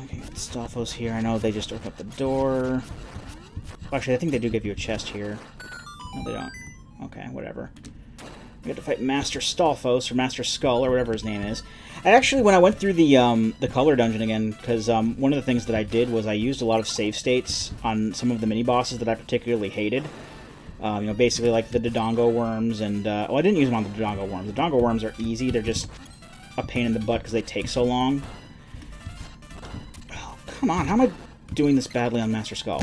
Okay, Stalfos here. I know they just open up the door. Actually, I think they do give you a chest here. No, they don't. Okay, whatever. We have to fight Master Stalfos, or Master Skull, or whatever his name is. Actually, when I went through the color dungeon again, because one of the things that I did was I used a lot of save states on some of the mini-bosses that I particularly hated. You know, basically like the Dodongo worms, and... well, I didn't use them on the Dodongo worms. The Dodongo worms are easy, they're just a pain in the butt because they take so long. Oh, come on, how am I doing this badly on Master Skull?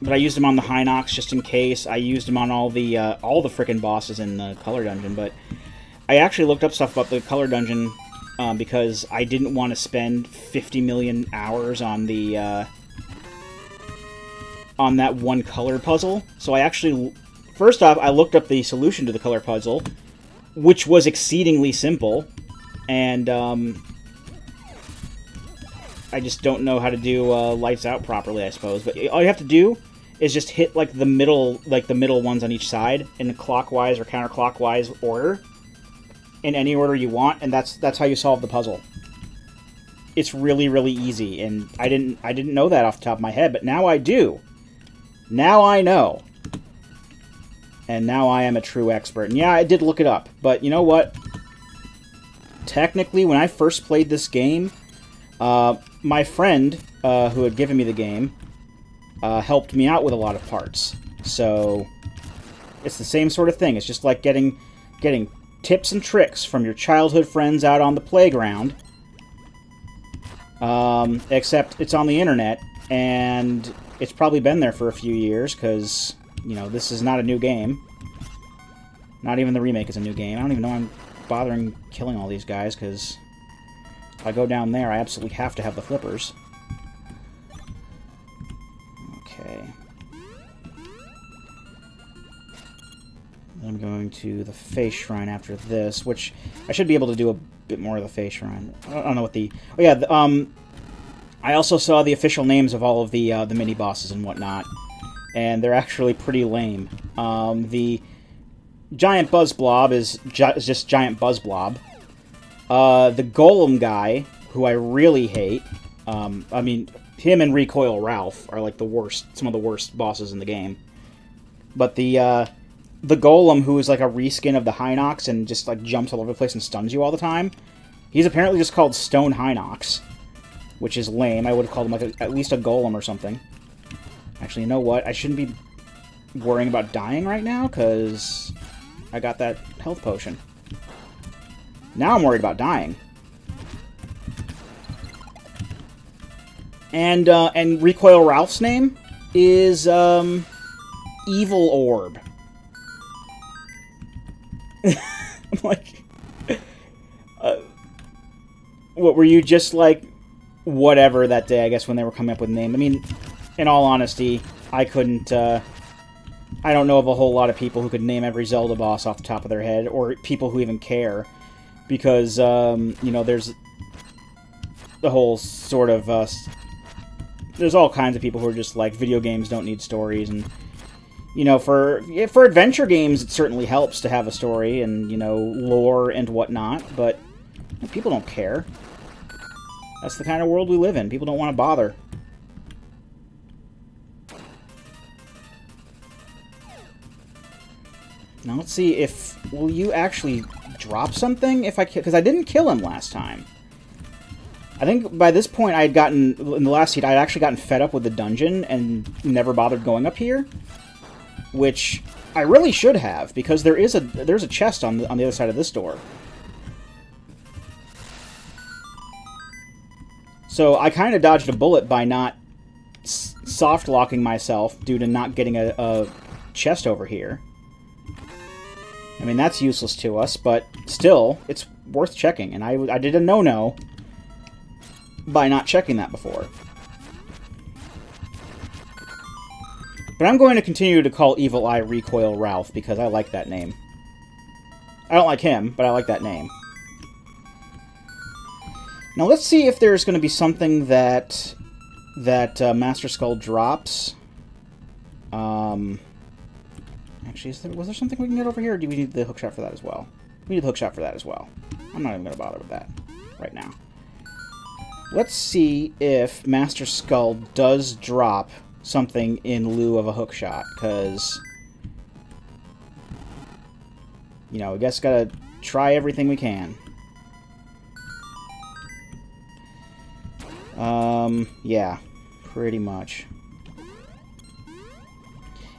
But I used them on the Hinox just in case. I used them on all the frickin' bosses in the color dungeon, but I actually looked up stuff about the color dungeon because I didn't want to spend 50 million hours on the on that one color puzzle. So I actually, first off, I looked up the solution to the color puzzle, which was exceedingly simple, and I just don't know how to do lights out properly, I suppose. But all you have to do is just hit like the middle ones on each side in a clockwise or counterclockwise order, in any order you want, and that's how you solve the puzzle. It's really, really easy, and I didn't know that off the top of my head, but now I do. Now I know. And now I am a true expert. And yeah, I did look it up, but you know what? Technically, when I first played this game, my friend who had given me the game helped me out with a lot of parts. So it's the same sort of thing. It's just like getting tips and tricks from your childhood friends out on the playground. Except it's on the internet, and it's probably been there for a few years, because, you know, this is not a new game. Not even the remake is a new game. I don't even know why I'm bothering killing all these guys, because if I go down there, I absolutely have to have the flippers. Okay. I'm going to the face shrine after this, which I should be able to do a bit more of the face shrine. I don't know what the... Oh yeah, I also saw the official names of all of the mini-bosses and whatnot, and they're actually pretty lame. The Giant Buzz Blob is just Giant Buzz Blob. The Golem guy, who I really hate, I mean, him and Recoil Ralph are like the worst, some of the worst bosses in the game. But the Golem, who is like a reskin of the Hinox and just like jumps all over the place and stuns you all the time, he's apparently just called Stone Hinox, which is lame. I would have called him like at least a Golem or something. Actually, you know what? I shouldn't be worrying about dying right now, because I got that health potion. Now I'm worried about dying. And Recoil Ralph's name is Evil Orb. I'm like, what, were you just like whatever that day, I guess, when they were coming up with names? I mean, in all honesty, I couldn't, I don't know of a whole lot of people who could name every Zelda boss off the top of their head, or people who even care, because, you know, there's the whole sort of, there's all kinds of people who are just like, video games don't need stories, and, you know, for adventure games, it certainly helps to have a story and, you know, lore and whatnot, but people don't care. That's the kind of world we live in. People don't want to bother. Now let's see if... Will you actually drop something if I kill... Because I didn't kill him last time. I think by this point I had gotten... In the last seed, I had actually gotten fed up with the dungeon and never bothered going up here. Which I really should have, because there's a chest on the other side of this door. So I kind of dodged a bullet by not soft-locking myself due to not getting a chest over here. I mean, that's useless to us, but still, it's worth checking. And I did a no-no by not checking that before. But I'm going to continue to call Evil Eye Recoil Ralph, because I like that name. I don't like him, but I like that name. Now let's see if there's going to be something that Master Skull drops. Actually, was there something we can get over here, or do we need the hookshot for that as well? We need the hookshot for that as well. I'm not even going to bother with that right now. Let's see if Master Skull does drop something in lieu of a hookshot, because, you know, we guess gotta try everything we can. Yeah, pretty much.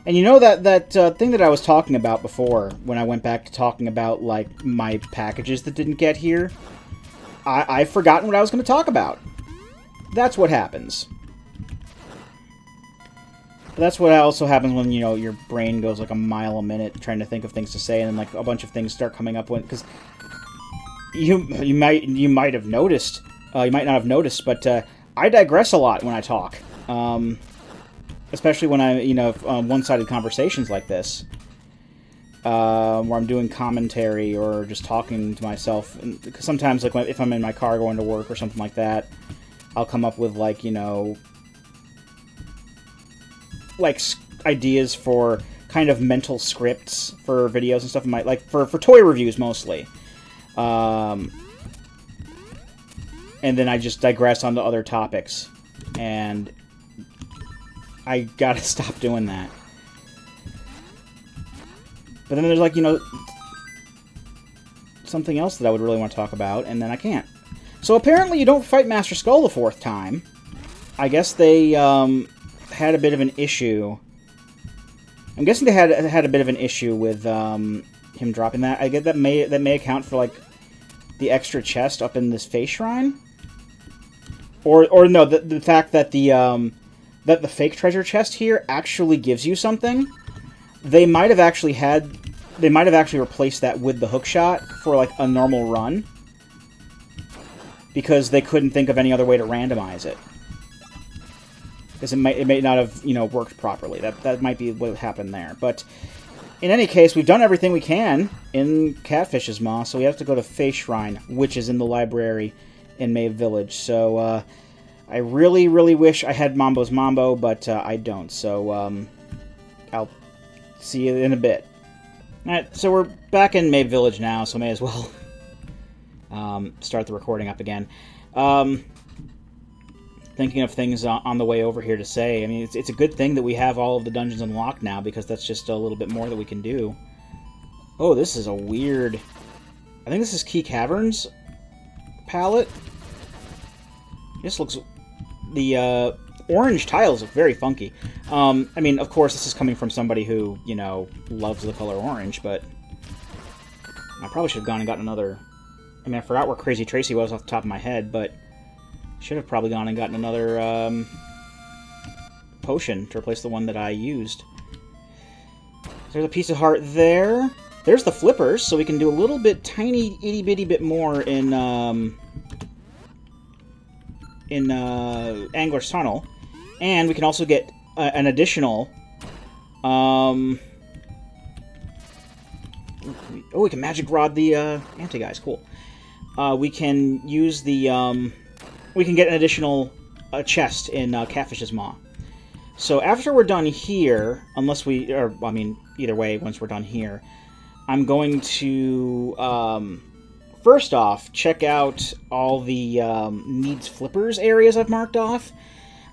And you know that thing that I was talking about before, when I went back to talking about, like, my packages that didn't get here? I've forgotten what I was going to talk about. That's what happens. But that's what also happens when, you know, your brain goes like a mile a minute trying to think of things to say, and then, like, a bunch of things start coming up when... Because you might have noticed, you might not have noticed, but I digress a lot when I talk. Especially when I, you know, one-sided conversations like this, where I'm doing commentary or just talking to myself. And sometimes, like, if I'm in my car going to work or something like that, I'll come up with, like, you know, like, ideas for kind of mental scripts for videos and stuff. Like, for toy reviews, mostly. And then I just digress onto other topics. And I gotta stop doing that. But then there's, like, you know, something else that I would really want to talk about, and then I can't. So apparently you don't fight Master Skull the 4th time. I guess they had a bit of an issue. I'm guessing they had a bit of an issue with him dropping that. I get that may account for, like, the extra chest up in this face shrine, or no, the fact that the fake treasure chest here actually gives you something. They might have actually replaced that with the hookshot for, like, a normal run, because they couldn't think of any other way to randomize it. Because it may not have, you know, worked properly. That might be what happened there. But in any case, we've done everything we can in Catfish's Maw, so we have to go to Face Shrine, which is in the library in Maeve Village. So I really, really wish I had Mambo's Mambo, but I don't. So I'll see you in a bit. Alright, so we're back in Maeve Village now, so may as well start the recording up again. Thinking of things on the way over here to say. I mean, it's a good thing that we have all of the dungeons unlocked now, because that's just a little bit more that we can do. Oh, this is a weird... I think this is Key Caverns palette. This looks... The orange tiles look very funky. I mean, of course, this is coming from somebody who, you know, loves the color orange, but I probably should have gone and gotten another... I mean, I forgot where Crazy Tracy was off the top of my head, but should have probably gone and gotten another potion to replace the one that I used. There's a piece of heart there. There's the flippers, so we can do a little bit, tiny, itty-bitty bit more in Angler's Tunnel. And we can also get an additional... oh, we can magic rod the anti-guys. Cool. We can use the... we can get an additional chest in Catfish's Maw. So after we're done here, unless we... Or, I mean, either way, once we're done here, I'm going to... first off, check out all the needs flippers areas I've marked off.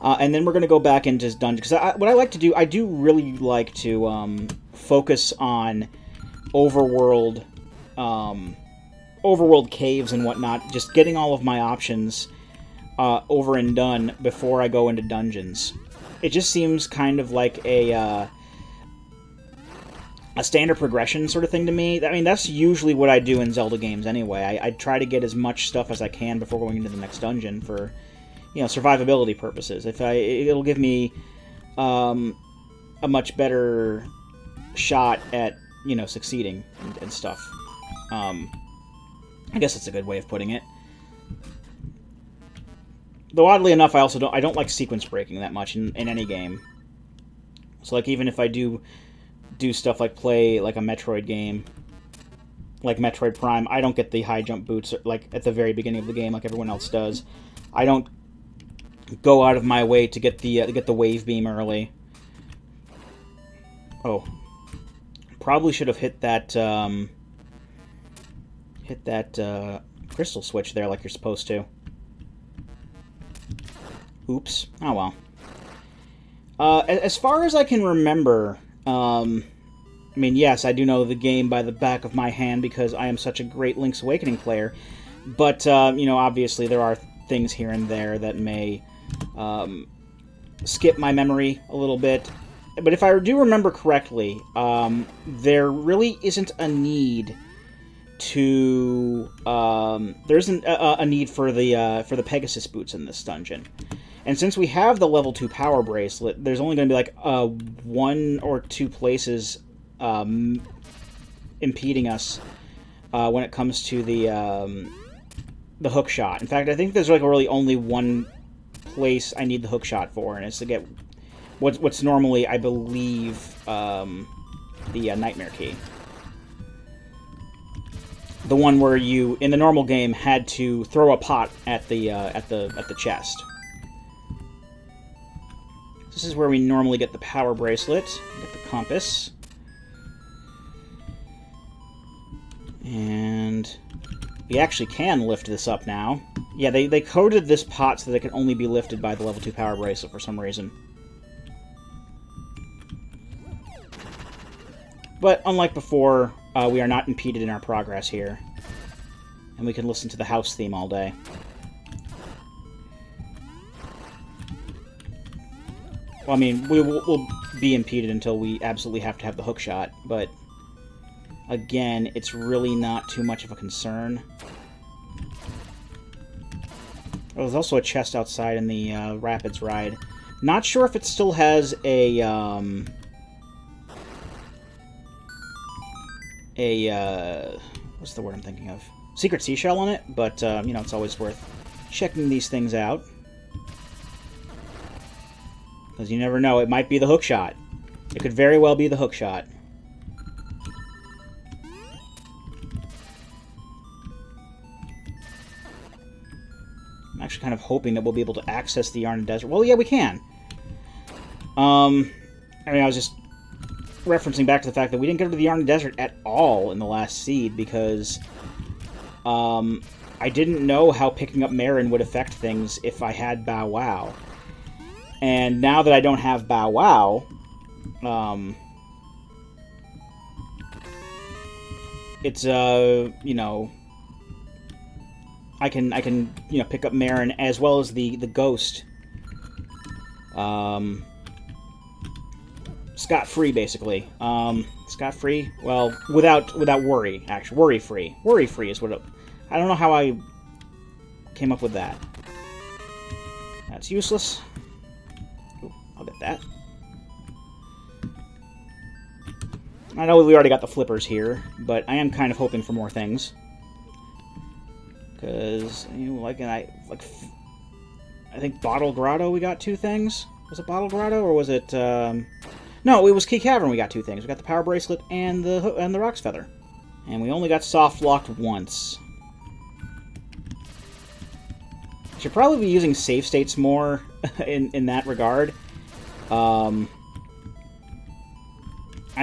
And then we're going to go back into dungeons. Because what I like to do, I do really like to focus on overworld caves and whatnot. Just getting all of my options over and done before I go into dungeons. It just seems kind of like a standard progression sort of thing to me. I mean, that's usually what I do in Zelda games anyway. I try to get as much stuff as I can before going into the next dungeon for, you know, survivability purposes. It'll give me a much better shot at, you know, succeeding and stuff. I guess that's a good way of putting it. Though oddly enough, I don't like sequence breaking that much in any game. So, like, even if I do stuff like play like a Metroid game, like Metroid Prime, I don't get the high jump boots like at the very beginning of the game like everyone else does. I don't go out of my way to get the wave beam early. Oh, Probably should have hit that, crystal switch there like you're supposed to. Oops. Oh, well. As far as I can remember, I mean, yes, I do know the game by the back of my hand because I am such a great Link's Awakening player, but, you know, obviously there are things here and there that may skip my memory a little bit. But if I do remember correctly, there really isn't a need to... there isn't a need for the Pegasus boots in this dungeon. And since we have the level 2 power bracelet, there's only going to be like 1 or 2 places impeding us when it comes to the hook shot. In fact, I think there's like really only one place I need the hook shot for, and it's to get what's normally, I believe, the Nightmare Key. The one where you, in the normal game, had to throw a pot at the chest. This is where we normally get the power bracelet, get the compass. And we actually can lift this up now. Yeah, they coded this pot so that it can only be lifted by the level 2 power bracelet for some reason. But unlike before, we are not impeded in our progress here. And we can listen to the house theme all day. Well, I mean, we'll be impeded until we absolutely have to have the hook shot, but again, it's really not too much of a concern. Oh, there's also a chest outside in the Rapids ride. Not sure if it still has a what's the word I'm thinking of? Secret seashell on it, but, you know, it's always worth checking these things out. Because you never know, it might be the hook shot. It could very well be the hook shot. I'm actually kind of hoping that we'll be able to access the Yarna Desert. Well, yeah, we can. I mean, I was just referencing back to the fact that we didn't go to the Yarna Desert at all in the last seed because I didn't know how picking up Marin would affect things if I had Bow Wow. And now that I don't have Bow Wow, it's, you know, I can, you know, pick up Marin as well as the ghost, scot-free, basically. Scot-free? Well, without worry, actually. Worry-free. Worry-free is what it... I don't know how I came up with that. That's useless. Ooh, I'll get that. I know we already got the flippers here, but I am kind of hoping for more things. Because, you know, I think Bottle Grotto we got 2 things. Was it Bottle Grotto, or was it, No, it was Key Cavern we got 2 things. We got the Power Bracelet and the Rock's Feather. And we only got soft-locked once. Should probably be using save states more in that regard. I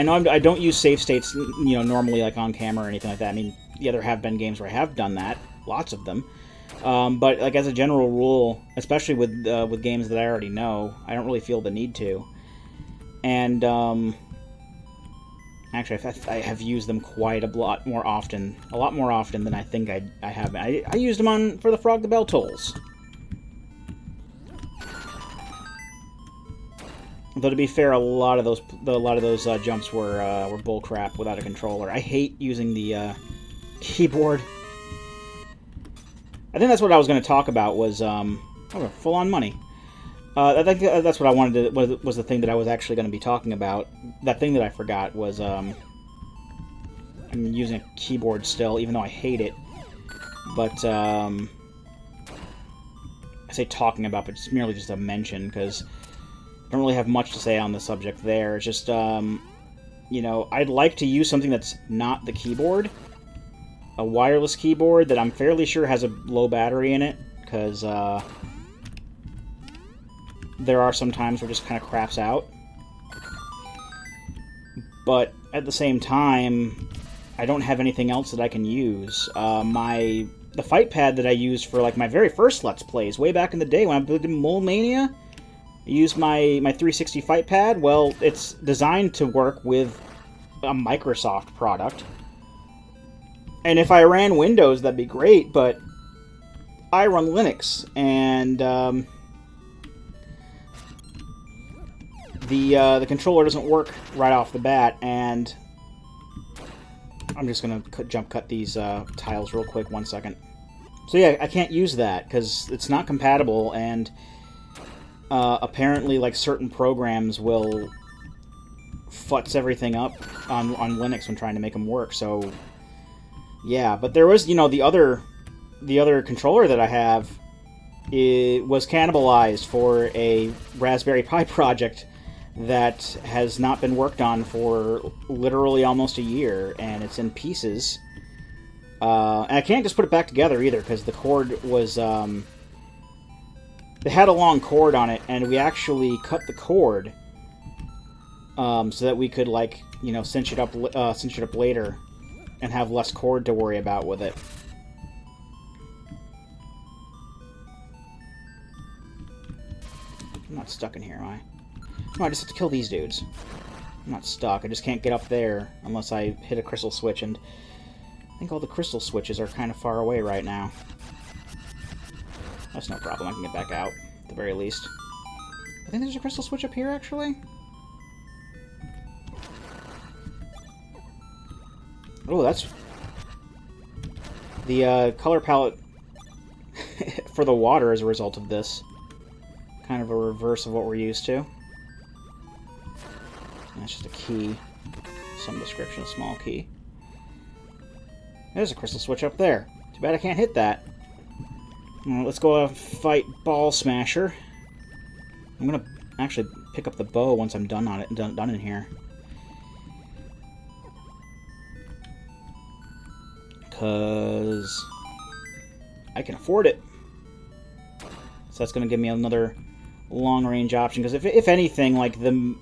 know I don't use save states, you know, normally like on camera or anything like that. I mean, yeah, there have been games where I have done that, lots of them. But like as a general rule, especially with games that I already know, I don't really feel the need to. And actually, I have used them quite a lot more often than I think I have. I used them for the Frog the Bell Tolls. Though to be fair, a lot of those jumps were bullcrap without a controller. I hate using the keyboard. I think that's what I was going to talk about was full-on money. I think that's what I wanted to was the thing that I was actually going to be talking about. That thing that I forgot was I'm using a keyboard still, even though I hate it. But I say talking about, but it's merely just a mention because I don't really have much to say on the subject there. It's just, you know, I'd like to use something that's not the keyboard. A wireless keyboard that I'm fairly sure has a low battery in it, because there are some times where it just kind of craps out. But at the same time, I don't have anything else that I can use. The fight pad that I used for like my very first Let's Plays way back in the day when I did Mole Mania, I used my 360 fight pad. Well, it's designed to work with a Microsoft product. And if I ran Windows, that'd be great, but I run Linux, and the controller doesn't work right off the bat, and I'm just going to jump cut these tiles real quick, 1 second. So yeah, I can't use that, because it's not compatible, and apparently like certain programs will futz everything up on Linux when trying to make them work, so yeah. But there was, you know, the other controller that I have, it was cannibalized for a Raspberry Pi project that has not been worked on for literally almost a year, and it's in pieces. And I can't just put it back together either, because the cord was, it had a long cord on it, and we actually cut the cord so that we could, like, you know, cinch it up later and have less cord to worry about with it. I'm not stuck in here, am I? No, I just have to kill these dudes. I'm not stuck. I just can't get up there unless I hit a crystal switch, and I think all the crystal switches are kind of far away right now. That's no problem. I can get back out, at the very least. I think there's a crystal switch up here, actually. Oh, that's... The color palette for the water as a result of this. Kind of a reverse of what we're used to. That's just a key. Some description, a small key. There's a crystal switch up there. Too bad I can't hit that. Well, let's go fight Ball Smasher. I'm gonna actually pick up the bow once I'm done on it, done in here. Because I can afford it. So that's gonna give me another long-range option. Because if anything, like the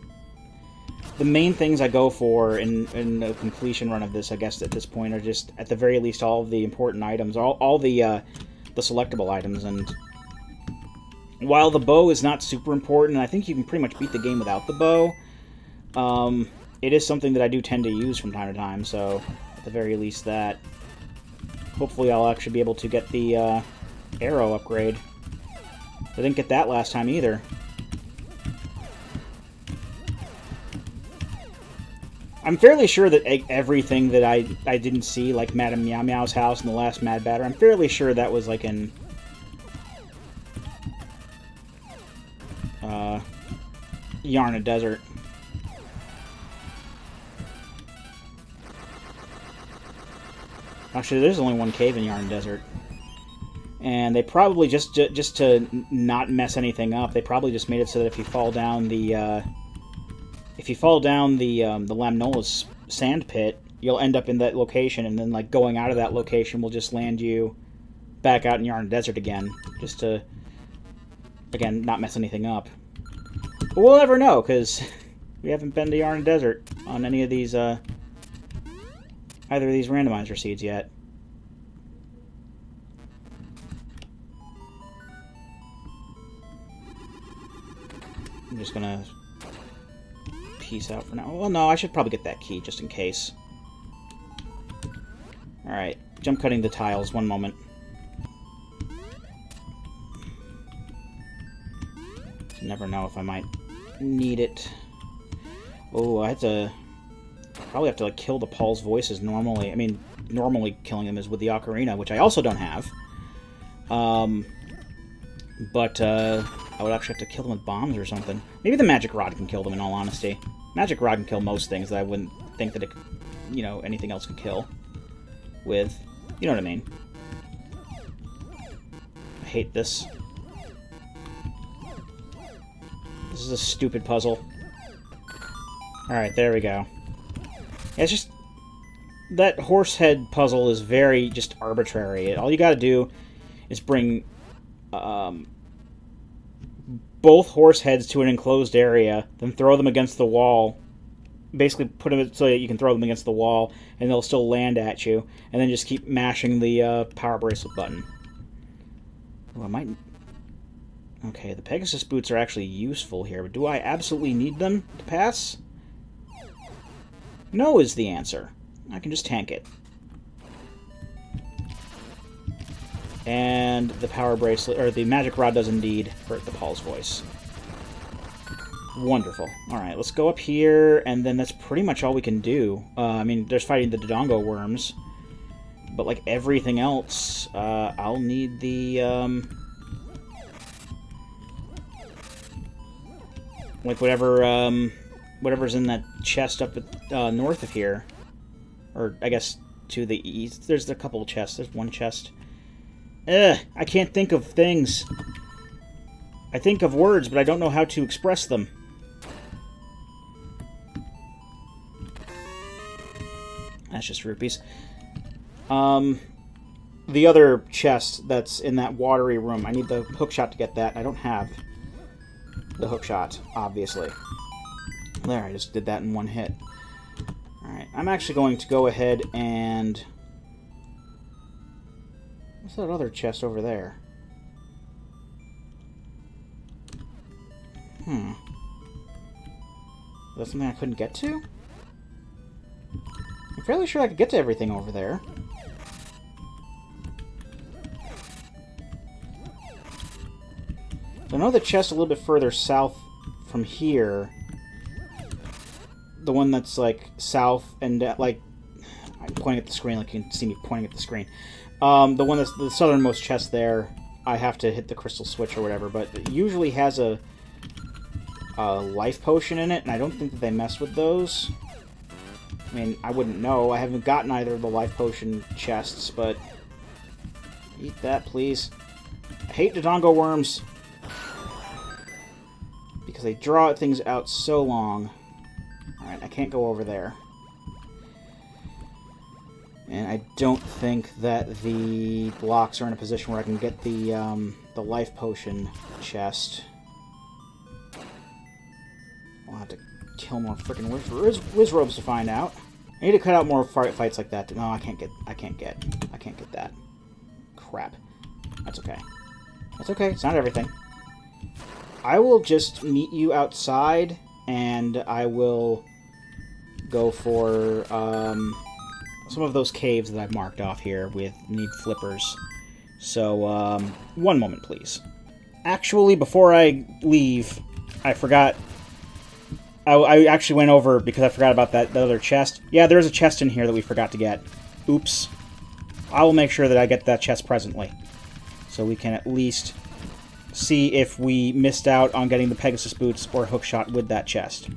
main things I go for in a completion run of this, I guess at this point, are just, at the very least, all of the important items, all the selectable items. And while the bow is not super important, and I think you can pretty much beat the game without the bow, it is something that I do tend to use from time to time, so at the very least that. Hopefully I'll actually be able to get the arrow upgrade. I didn't get that last time either. I'm fairly sure that everything that I didn't see, like Madame Meow Meow's house and the last Mad Batter, I'm fairly sure that was like in Yarna Desert. Actually, there's only one cave in Yarna Desert. And they probably just to not mess anything up, they probably just made it so that if you fall down the Lamnola's sand pit, you'll end up in that location, and then like going out of that location will just land you back out in Yarna Desert again, just to, again, not mess anything up. But we'll never know, because we haven't been to Yarna Desert on any of these, either of these randomizer seeds yet. I'm just gonna peace out for now. Well, no, I should probably get that key, just in case. Alright, jump cutting the tiles, one moment. You never know if I might need it. Oh, I have to... probably have to, like, kill the Paul's voices normally. I mean, normally killing them is with the ocarina, which I also don't have. But, I would actually have to kill them with bombs or something. Maybe the magic rod can kill them, in all honesty. Magic rod can kill most things that I wouldn't think that it, you know, anything else could kill with. You know what I mean? I hate this. This is a stupid puzzle. Alright, there we go. Yeah, it's just... that horse head puzzle is very just arbitrary. All you gotta do is bring... both horse heads to an enclosed area, then throw them against the wall basically put them so that you can throw them against the wall, and they'll still land at you, and then just keep mashing the power bracelet button. Oh, I might... Okay, the Pegasus boots are actually useful here, but do I absolutely need them to pass? No is the answer. I can just tank it. And the power bracelet, or the magic rod does indeed hurt the Paul's voice. Wonderful. Alright, let's go up here, and then that's pretty much all we can do. I mean, there's fighting the Dodongo worms, but like everything else, I'll need the, like whatever's in that chest up at, north of here. Or, I guess, to the east. There's a couple of chests. There's one chest. Ugh, I can't think of things. I think of words, but I don't know how to express them. That's just rupees. The other chest that's in that watery room, I need the hookshot to get that. I don't have the hookshot, obviously. There, I just did that in one hit. Alright, I'm actually going to go ahead and... What's that other chest over there? Is that something I couldn't get to? I'm fairly sure I could get to everything over there. So I know the chest a little bit further south from here. The one that's, like, south and, like... I'm pointing at the screen like you can see me pointing at the screen. The one that's the southernmost chest there, I have to hit the crystal switch or whatever, but it usually has a life potion in it, and I don't think that they mess with those. I mean, I wouldn't know. I haven't gotten either of the life potion chests, but... Eat that, please. I hate Dodongo worms. Because they draw things out so long. Alright, I can't go over there. And I don't think that the blocks are in a position where I can get the life potion chest. I'll have to kill more freaking Wizrobes to find out. I need to cut out more fights like that. No, I can't get that. Crap. That's okay. That's okay. It's not everything. I will just meet you outside, and I will go for some of those caves that I've marked off here with need flippers. So, one moment, please. Actually, before I leave, I forgot... I actually went over because I forgot about that other chest. Yeah, there's a chest in here that we forgot to get. Oops. I will make sure that I get that chest presently. So we can at least see if we missed out on getting the Pegasus boots or hookshot with that chest.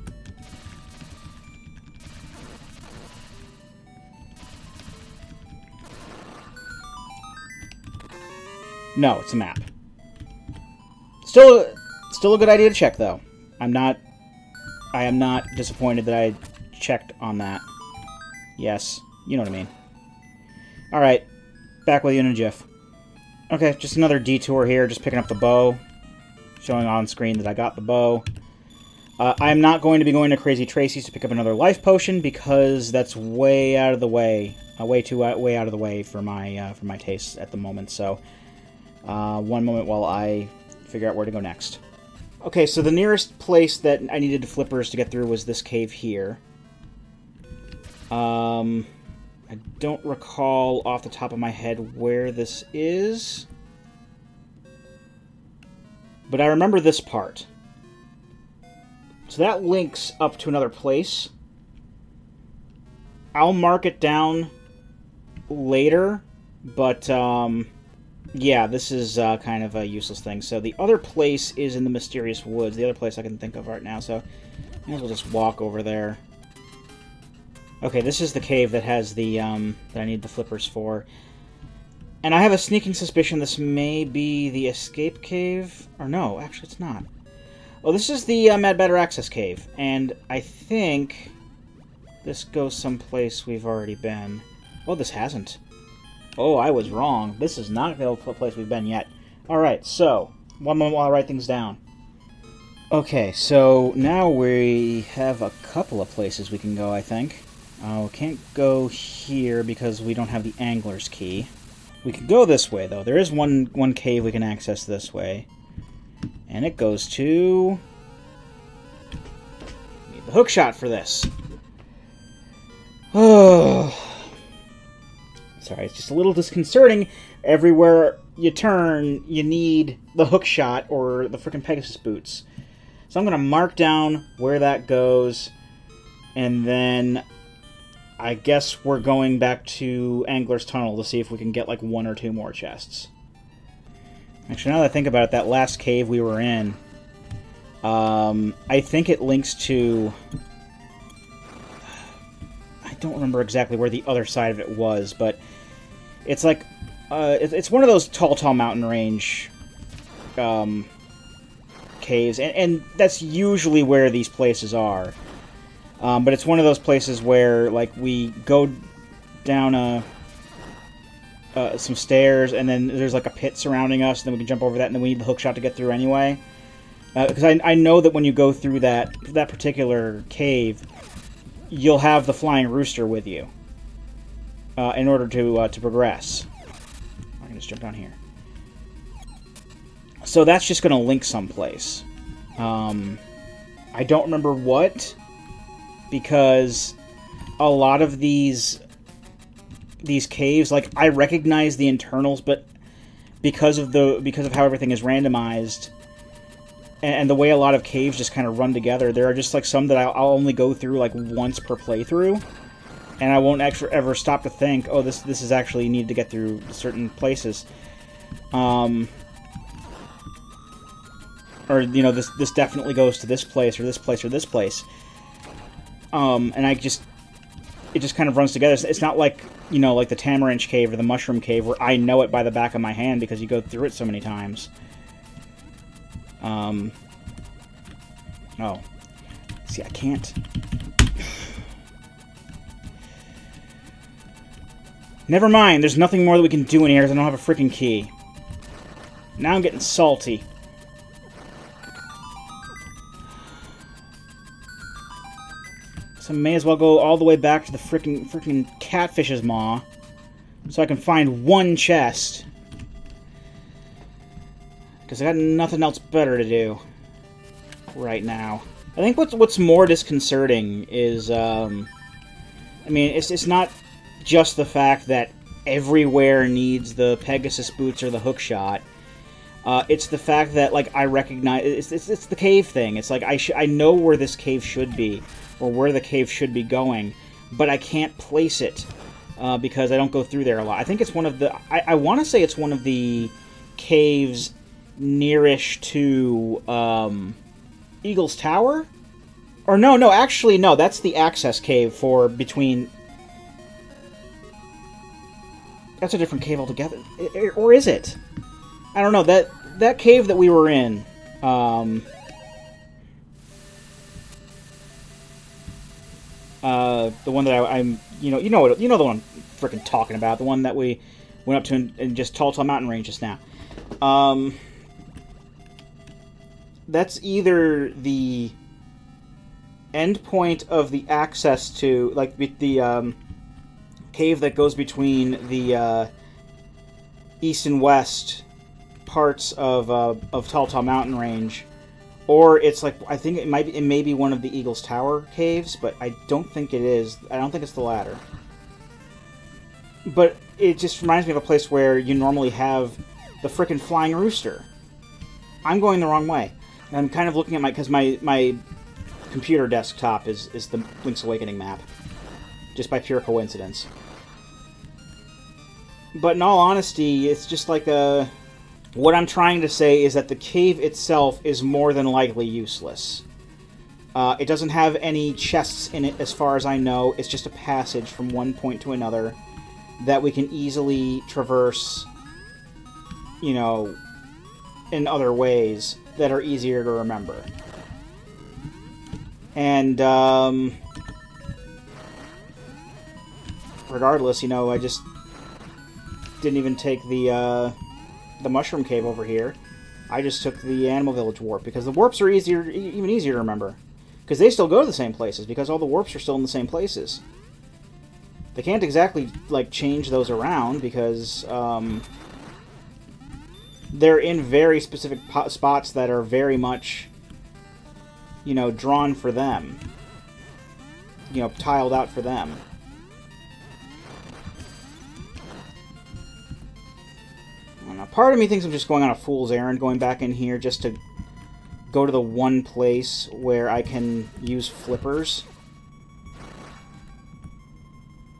No, it's a map. Still a good idea to check, though. I am not disappointed that I checked on that. Yes, you know what I mean. Alright, back with you in a jiff. Okay, just another detour here, just picking up the bow. Showing on screen that I got the bow. I'm not going to be going to Crazy Tracy's to pick up another life potion, because that's way out of the way. Way out of the way for my tastes at the moment, so... one moment while I figure out where to go next. Okay, so the nearest place that I needed flippers to get through was this cave here. I don't recall off the top of my head where this is. But I remember this part. So that links up to another place. I'll mark it down later, but, yeah, this is kind of a useless thing. So the other place is in the Mysterious Woods. The other place I can think of right now, so may as well just walk over there. Okay, this is the cave that has the, that I need the flippers for. And I have a sneaking suspicion this may be the escape cave. Or no, actually it's not. Oh, this is the Mad Batter Access Cave. And I think this goes someplace we've already been. Oh, this hasn't. Oh, I was wrong. This is not the place we've been yet. Alright, so, one moment while I write things down. Okay, so now we have a couple of places we can go, I think. We can't go here because we don't have the angler's key. We can go this way, though. There is one cave we can access this way. And it goes to... Need the hookshot for this. Oh. Sorry, it's just a little disconcerting. Everywhere you turn, you need the hookshot or the frickin' Pegasus boots. So I'm going to mark down where that goes, and then I guess we're going back to Angler's Tunnel to see if we can get like 1 or 2 more chests. Actually, now that I think about it, that last cave we were in, I think it links to... I don't remember exactly where the other side of it was, but it's like... it's one of those tall mountain range... caves, and that's usually where these places are. But it's one of those places where, like, we go down some stairs, and then there's, like, a pit surrounding us, and then we can jump over that, and then we need the hookshot to get through anyway. Because I know that when you go through that particular cave, you'll have the flying rooster with you in order to progress. I can just jump down here. So that's just going to link someplace. I don't remember what, because a lot of these caves, like, I recognize the internals, but because of how everything is randomized and the way a lot of caves just kind of run together, there are just like some that I'll only go through like once per playthrough, and I won't ever stop to think, oh, this is actually needed to get through certain places. Or, you know, this definitely goes to this place, or this place, or this place. And it just kind of runs together. It's not like, you know, like the Tamarinch Cave or the Mushroom Cave, where I know it by the back of my hand because you go through it so many times. Oh. See, I can't... Never mind, there's nothing more that we can do in here because I don't have a freaking key. Now I'm getting salty. So I may as well go all the way back to the freaking catfish's maw, so I can find one chest. Because I got nothing else better to do right now. I think what's more disconcerting is, I mean, it's not just the fact that everywhere needs the Pegasus boots or the hookshot. It's the fact that, like, I recognize... It's the cave thing. It's like, I know where this cave should be, or where the cave should be going, but I can't place it, because I don't go through there a lot. I think it's one of the... I want to say it's one of the caves nearish to, Eagle's Tower? Or no, actually, no, that's the access cave for between... That's a different cave altogether. Or is it? I don't know. That cave that we were in, the one that I'm, you know the one I'm freaking talking about, the one that we went up to in just Tall Mountain Range just now. That's either the end point of the access to, like, the cave that goes between the east and west parts of Tall Mountain Range, or it's like, I think it may be one of the Eagle's Tower caves, but I don't think it is. I don't think it's the latter. But it just reminds me of a place where you normally have the frickin' flying rooster. I'm going the wrong way. I'm kind of looking at because my computer desktop is the Link's Awakening map, just by pure coincidence. But in all honesty, it's just like what I'm trying to say is that the cave itself is more than likely useless. It doesn't have any chests in it, as far as I know. It's just a passage from one point to another that we can easily traverse, you know, in other ways that are easier to remember. And, regardless, you know, I just didn't even take the Mushroom Cave over here. I just took the Animal Village warp, because the warps are even easier to remember. Because they still go to the same places, because all the warps are still in the same places. They can't exactly, like, change those around, because, they're in very specific spots that are very much, you know, drawn for them. You know, tiled out for them. Now, part of me thinks I'm just going on a fool's errand, going back in here just to go to the one place where I can use flippers.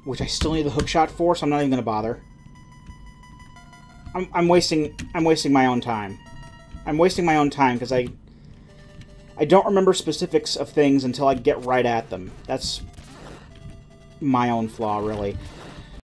Which I still need the hookshot for, so I'm not even going to bother. I'm wasting my own time. I'm wasting my own time because I don't remember specifics of things until I get right at them. That's my own flaw, really.